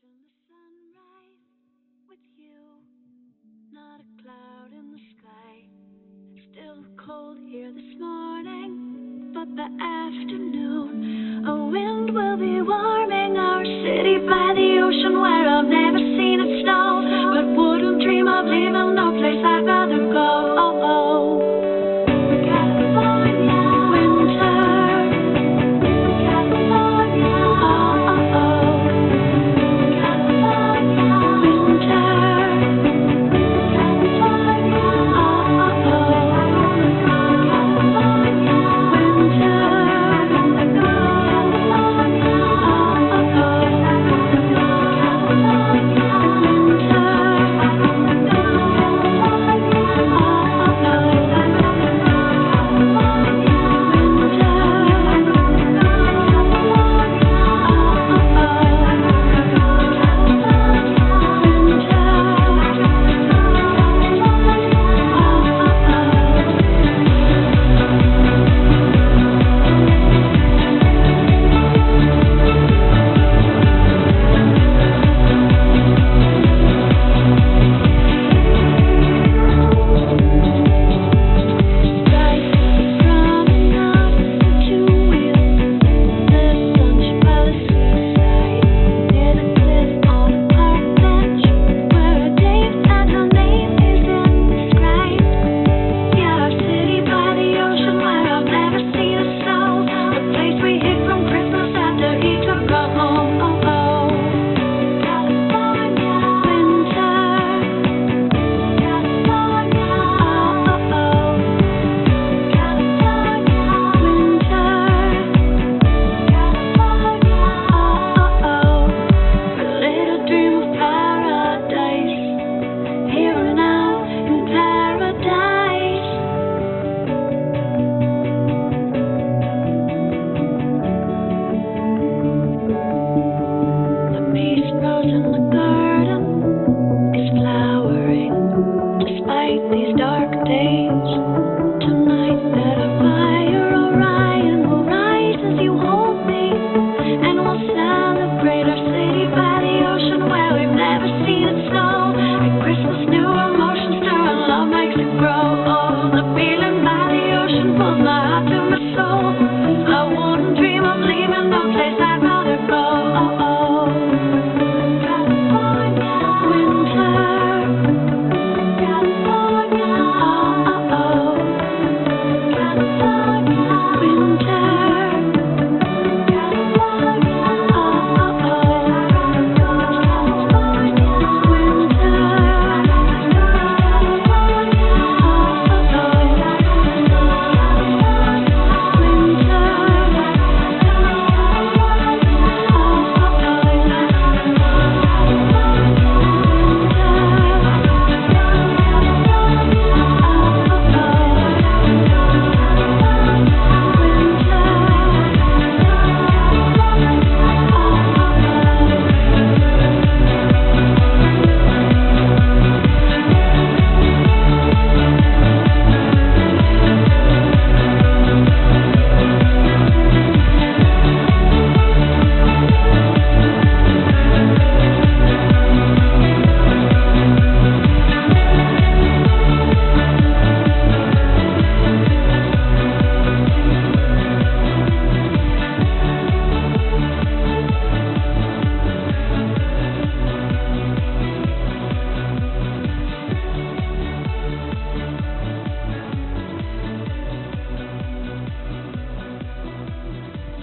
watching the sunrise with you. Not a cloud in the sky. Still cold here this morning, but by afternoon, a wind will be warming our city by the ocean where I've never seen it snow. But wouldn't dream of leaving no place I'd rather go. California, winter. California, California, winter.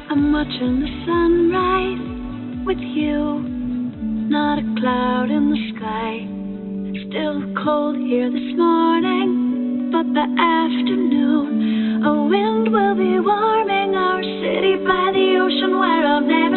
I'm watching the sunrise with you. Not a cloud in the sky. Still cold here this morning, but by afternoon, a wind will be warming our city by the ocean where I've never